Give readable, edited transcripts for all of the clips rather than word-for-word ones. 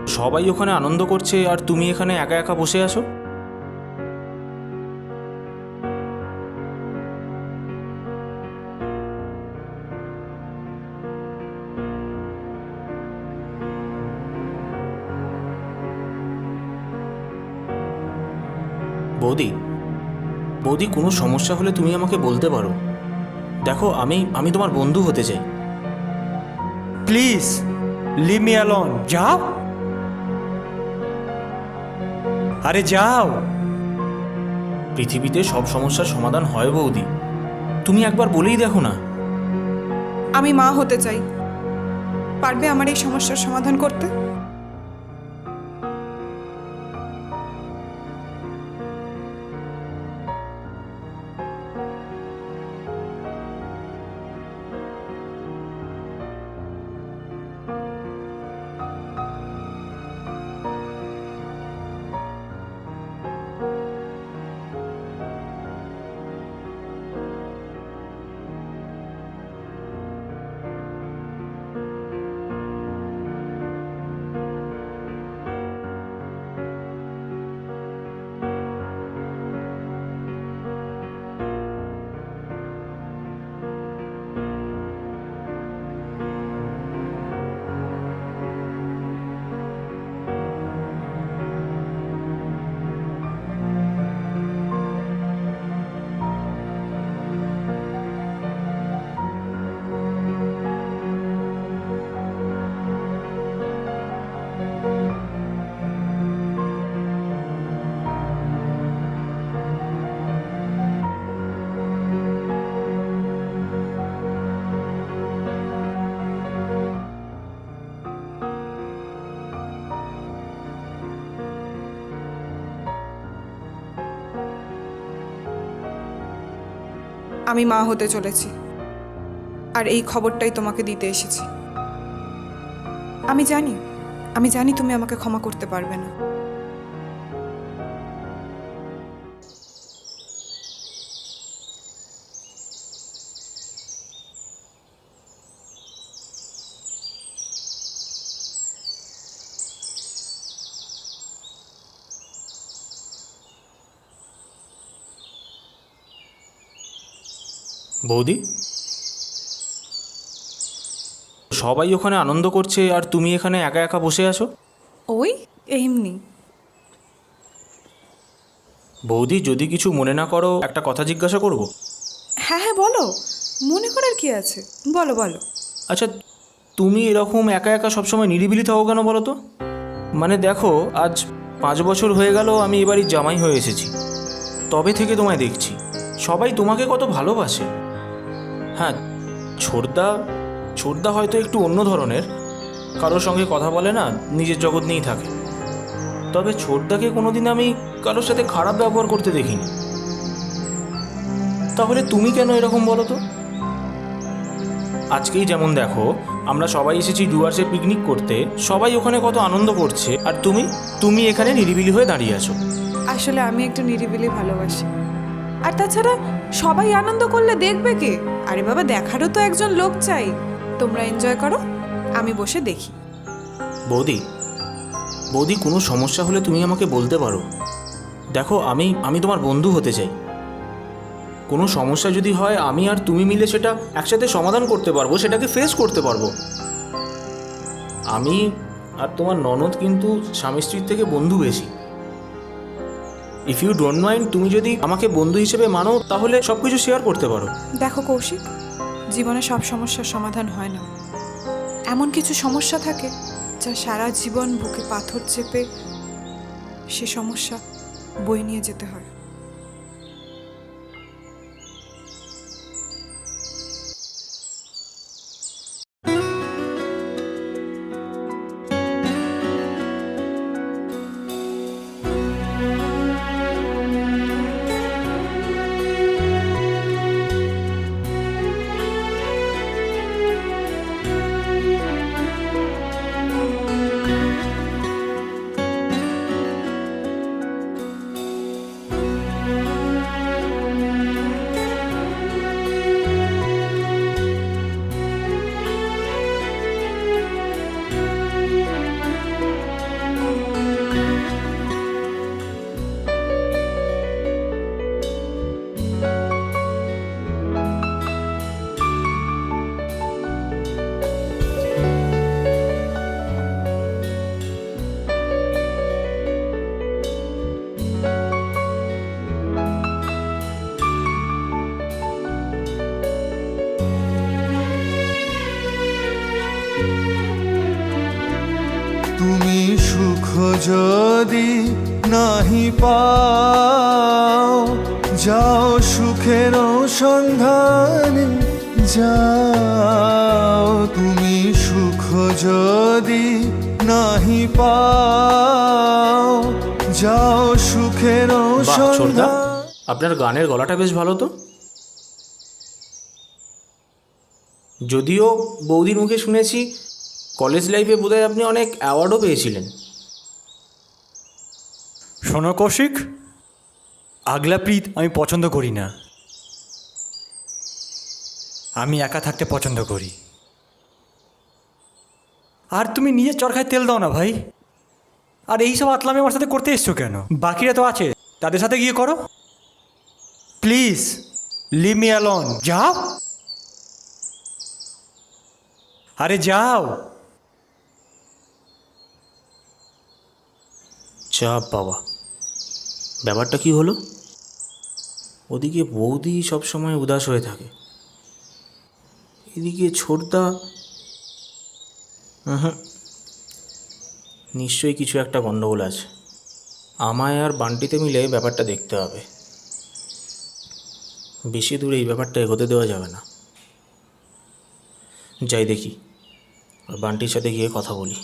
সবাই ওখানে আনন্দ করছে আর তুমি এখানে একা একা বসে আছো। বৌদি, বৌদি কোনো সমস্যা হলে তুমি আমাকে বলতে পারো। দেখো, আমি আমি তোমার বন্ধু হতে চাই। Please leave me alone. যাও, আরে যাও। পৃথিবীতে সব সমস্যার সমাধান হয় বৌদি, তুমি একবার বলেই দেখো না। আমি মা হতে চাই। পারবে আমার এই সমস্যার সমাধান করতে? আমি মা হতে চলেছি, আর এই খবরটাই তোমাকে দিতে এসেছি। আমি জানি তুমি আমাকে ক্ষমা করতে পারবে না। বৌদি, সবাই ওখানে আনন্দ করছে আর তুমি এখানে একা একা বসে আছো। ওই এমনি। বৌদি, যদি কিছু মনে না করো, একটা কথা জিজ্ঞাসা করব। হ্যাঁ হ্যাঁ, বলো। মনে করার কি আছে, বলো বলো। আচ্ছা, তুমি এরকম একা একা সবসময় নিরিবিলি থাকো কেন বলো তো? মানে দেখো, আজ 5 বছর হয়ে গেল আমি এবারই জামাই হয়ে এসেছি। তবে থেকে তোমায় দেখছি, সবাই তোমাকে কত ভালোবাসে। হ্যাঁ, ছোটদা ছোটদা হয়তো একটু অন্য ধরনের, কারোর সঙ্গে কথা বলে না, নিজের জগৎ নিয়েই থাকে। তবে ছোটদাকে কোনোদিন আমি কারোর সাথে খারাপ ব্যবহার করতে দেখিনি। তাহলে তুমি কেন এরকম বলো তো? আজকেই যেমন দেখো, আমরা সবাই এসেছি ডুয়ার্সে পিকনিক করতে, সবাই ওখানে কত আনন্দ করছে, আর তুমি তুমি এখানে নিরিবিলি হয়ে দাঁড়িয়ে আছো। আসলে আমি একটু নিরিবিলি ভালোবাসি। আর তাছাড়া সবাই আনন্দ করলে দেখবে কে? আরে বাবা, দেখারও তো একজন লোক চাই। তোমরা এনজয় করো, আমি বসে দেখি। বৌদি, বৌদি কোনো সমস্যা হলে তুমি আমাকে বলতে পারো। দেখো, আমি আমি তোমার বন্ধু হতে চাই। কোনো সমস্যা যদি হয়, আমি আর তুমি মিলে সেটা একসাথে সমাধান করতে পারবো, সেটাকে ফেস করতে পারবো। আমি আর তোমার ননদ কিন্তু স্বামী স্ত্রীর থেকে বন্ধু বেশি। ইফ ইউ ডোন্ট মাইন্ড, তুমি যদি আমাকে বন্ধু হিসেবে মানো, তাহলে সব কিছু শেয়ার করতে পারো। দেখো কৌশিক, জীবনে সব সমস্যার সমাধান হয় না। এমন কিছু সমস্যা থাকে যা সারা জীবন বুকে পাথর চেপে সে সমস্যা বয়ে নিয়ে যেতে হয়। তুমি সুখ যদি নাহি পাও, যাও সুখের সন্ধানে যাও। তুমি সুখ যদি নাহি পাও, যাও সুখের বাহ ছোটদা, সন্ধান। আপনার গানের গলাটা বেশ ভালো তো। যদিও বৌদির মুখে শুনেছি কলেজ লাইফে বোধহয় আপনি অনেক অ্যাওয়ার্ডও পেয়েছিলেন। শোনো কৌশিক, আগলা প্রীত আমি পছন্দ করি না। আমি একা থাকতে পছন্দ করি। আর তুমি নিজের চরকায় তেল দাও না ভাই। আর এইসব আতলামি আমার সাথে করতে এসছো কেন? বাকিরা তো আছে, তাদের সাথে গিয়ে করো। Please leave me alone. যাও, আরে যাও। চাপ বাবা, ব্যাপারটা কি হলো? ওদিকে বৌদি সবসময় উদাস হয়ে থাকে, এদিকে ছোটদা নিশ্চয়ই কিছু একটা গণ্ডগোল আছে। আমায় আর বান্টিতে মিলে ব্যাপারটা দেখতে হবে। বেশি দূরে এই ব্যাপারটা এগোতে দেওয়া যাবে না। যাই দেখি, আর বান্টির সাথে গিয়ে কথা বলি।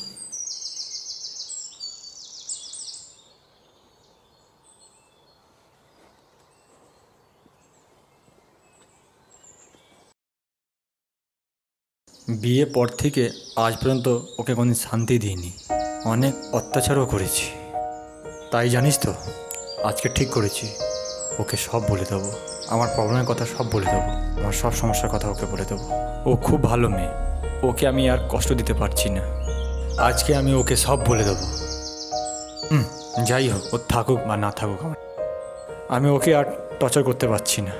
বিয়ে পর থেকে আজ পর্যন্ত ওকে কোনদিন শান্তি দিইনি, অনেক অত্যাচারও করেছি। তাই জানিস তো, আজকে ঠিক করেছি ওকে সব বলে দেবো। আমার প্রবলেমের কথা সব বলে দেবো, আমার সব সমস্যার কথা ওকে বলে দেবো। ও খুব ভালো মেয়ে, ওকে আমি আর কষ্ট দিতে পারছি না। আজকে আমি ওকে সব বলে দেবো। যাই হোক, ও থাকুক বা না থাকুক, আমি ওকে আর টর্চার করতে পারছি না।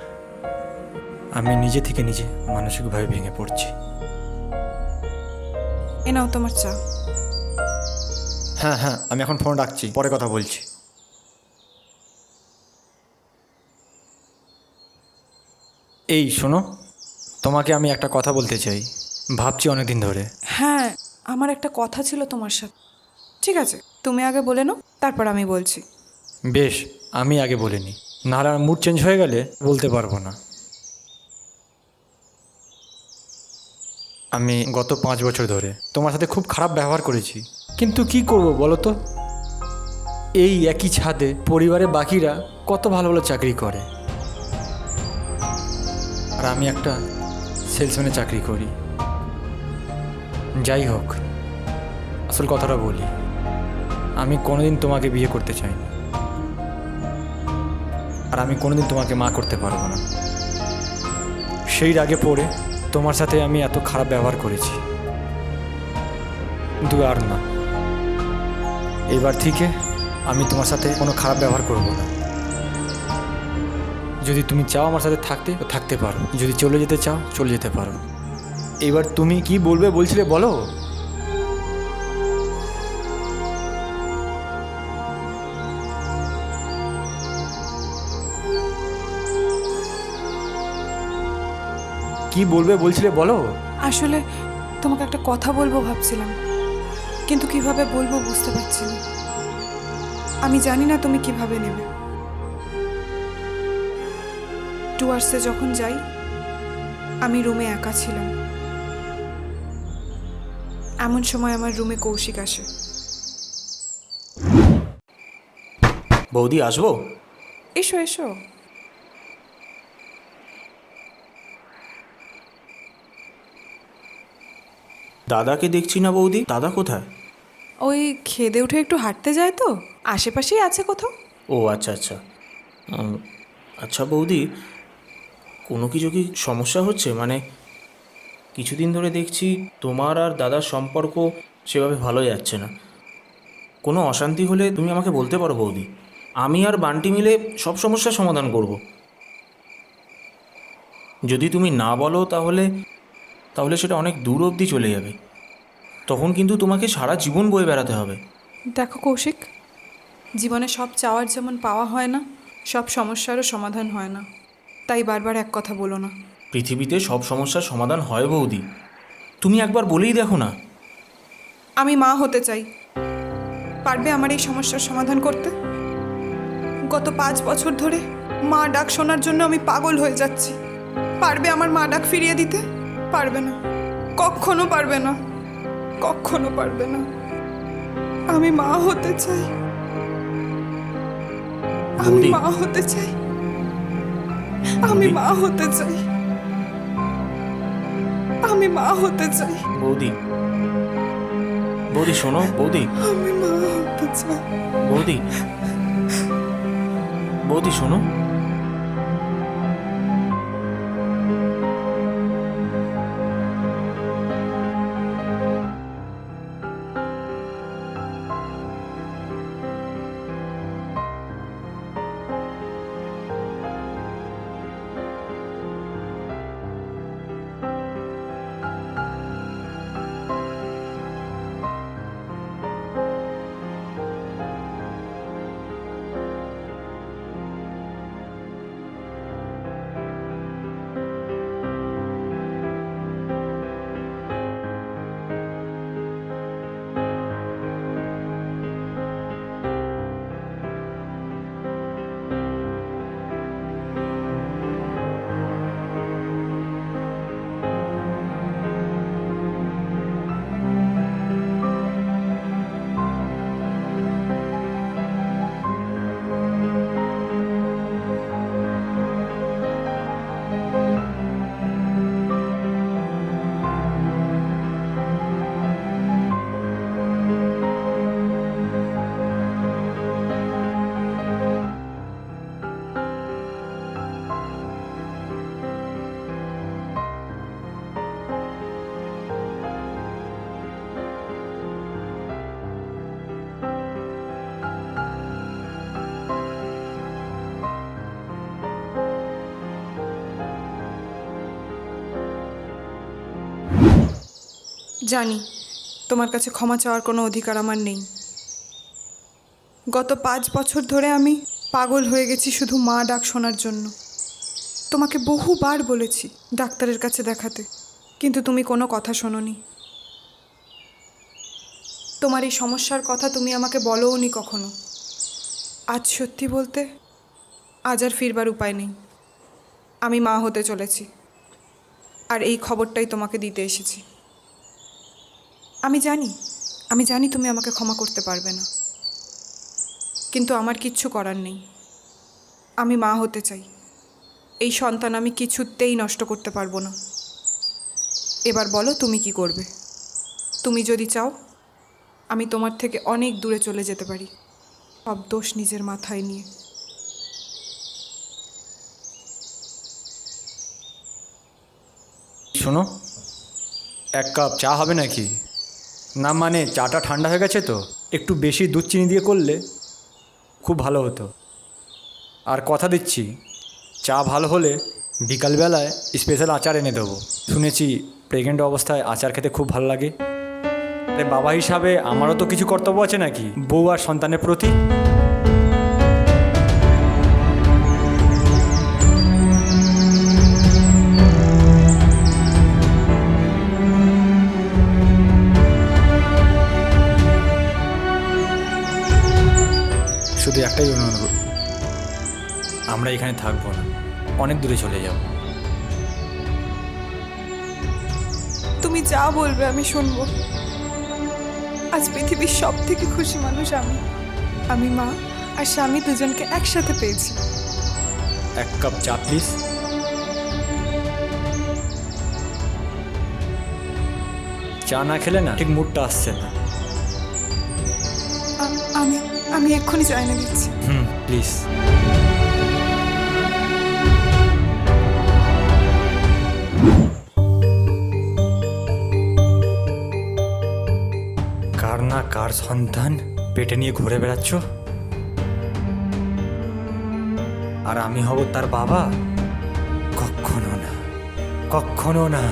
আমি নিজে থেকে নিজে মানসিকভাবে ভেঙে পড়ছি। এ নাও তোমার চা। হ্যাঁ হ্যাঁ, আমি এখন ফোন রাখছি, পরে কথা বলছি। এই শোনো, তোমাকে আমি একটা কথা বলতে চাই, ভাবছি অনেক দিন ধরে। হ্যাঁ, আমার একটা কথা ছিল তোমার সাথে। ঠিক আছে, তুমি আগে বলে নাও, তারপর আমি বলছি। বেশ, আমি আগে বলিনি, নাহলে আমার মুড চেঞ্জ হয়ে গেলে বলতে পারবো না। আমি গত 5 বছর ধরে তোমার সাথে খুব খারাপ ব্যবহার করেছি, কিন্তু কি করব বলো তো? এই একই ছাদে পরিবারের বাকিরা কত ভালো ভালো চাকরি করে, আর আমি একটা সেলসম্যানে চাকরি করি। যাই হোক, আসল কথাটা বলি, আমি কোনোদিন তোমাকে বিয়ে করতে চাইনি, আর আমি কোনোদিন তোমাকে মা করতে পারবো না। সেই রাগে পড়ে তোমার সাথে আমি এত খারাপ ব্যবহার করেছি, কিন্তু আর না, এবার থেকে আমি তোমার সাথে কোনো খারাপ ব্যবহার করব না। যদি তুমি চাও আমার সাথে থাকতে, তো থাকতে পারো, যদি চলে যেতে চাও চলে যেতে পারো। এবার তুমি কি বলবে বলছিলে বলো। কি বলবে বলছিলে বলো। আসলে তোমাকে একটা কথা বলবো ভাবছিলাম, কিন্তু কিভাবে বলবো বুঝতে পারছি না। আমি জানি না তুমি কিভাবে নেবে। টুয়ার্সে যখন যাই, আমি রুমে একা ছিলাম। এমন সময় আমার রুমে কৌশিক আসে। বৌদি আসবো? এসো এসো। দাদাকে দেখছি না বৌদি, দাদা কোথায়? ওই খেদে উঠে একটু হাঁটতে যায় তো, আশেপাশেই আছে কোথাও। ও আচ্ছা আচ্ছা। আচ্ছা বৌদি, কোনো কিছু কি সমস্যা হচ্ছে? মানে কিছুদিন ধরে দেখছি তোমার আর দাদার সম্পর্ক সেভাবে ভালো যাচ্ছে না। কোনো অশান্তি হলে তুমি আমাকে বলতে পারো বৌদি, আমি আর বান্টি মিলে সব সমস্যার সমাধান করব। যদি তুমি না বলো তাহলে তাহলে সেটা অনেক দূর অবধি চলে যাবে, তখন কিন্তু তোমাকে সারা জীবন বয়ে বেড়াতে হবে। দেখো কৌশিক, জীবনে সব চাওয়ার যেমন পাওয়া হয় না, সব সমস্যারও সমাধান হয় না। তাই বারবার এক কথা বলো না। পৃথিবীতে সব সমস্যার সমাধান হয় বৌদি, তুমি একবার বলেই দেখো না। আমি মা হতে চাই, পারবে আমার এই সমস্যার সমাধান করতে? গত 5 বছর ধরে মা ডাক শোনার জন্য আমি পাগল হয়ে যাচ্ছি। পারবে আমার মা ডাক ফিরিয়ে দিতে? পারবে না, কখনো পারবে না, কখনো পারবে না। আমি মা হতে চাই, আমি বৌদি। মা হতে চাই, আমি মা হতে চাই, আমি মা হতে চাই, বৌদি, বৌদি শোনো বৌদি, আমি মা হতে চাই। বৌদি, বৌদি শোনো। জানি তোমার কাছে ক্ষমা চাওয়ার কোনো অধিকার আমার নেই। গত 5 বছর ধরে আমি পাগল হয়ে গেছি শুধু মা ডাক শোনার জন্য। তোমাকে বহুবার বলেছি ডাক্তারের কাছে দেখাতে, কিন্তু তুমি কোনো কথা শোনোনি। তোমার এই সমস্যার কথা তুমি আমাকে বলোওনি কখনো। আজ সত্যি বলতে আজ আর ফিরবার উপায় নেই। আমি মা হতে চলেছি, আর এই খবরটাই তোমাকে দিতে এসেছি। আমি জানি তুমি আমাকে ক্ষমা করতে পারবে না, কিন্তু আমার কিচ্ছু করার নেই। আমি মা হতে চাই। এই সন্তান আমি কিছুতেই নষ্ট করতে পারবো না। এবার বলো তুমি কি করবে? তুমি যদি চাও আমি তোমার থেকে অনেক দূরে চলে যেতে পারি, সব দোষ নিজের মাথায় নিয়ে। শোনো, 1 কাপ চা হবে নাকি? না মানে চাটা ঠান্ডা হয়ে গেছে তো, একটু বেশি দুধ চিনি দিয়ে করলে খুব ভালো হতো। আর কথা দিচ্ছি, চা ভালো হলে বিকালবেলায় স্পেশাল আচার এনে দেবো। শুনেছি প্রেগনেন্ট অবস্থায় আচার খেতে খুব ভালো লাগে। তাই বাবা হিসাবে আমারও তো কিছু কর্তব্য আছে নাকি, বউ আর সন্তানের প্রতি। শুধু একটাই অনুরোধ, আমরা এখানে থাকবো না, অনেক দূরে চলে যাব। তুমি যা বলবে আমি শুনবো। আজ পৃথিবীর সব থেকে খুশি মানুষ আমি মা আর স্বামী দুজনকে একসাথে পেয়েছি। 1 কাপ চা প্লিজ। চা না খেলে না ঠিক মুডটা আসছে না। আমি এক্ষুনি চা এনে দিচ্ছি। প্লিজ। কার না কার সন্তান পেটে নিয়ে ঘুরে বেড়াচ্ছ, আর আমি হব তার বাবা? কখনো না, কখনো না।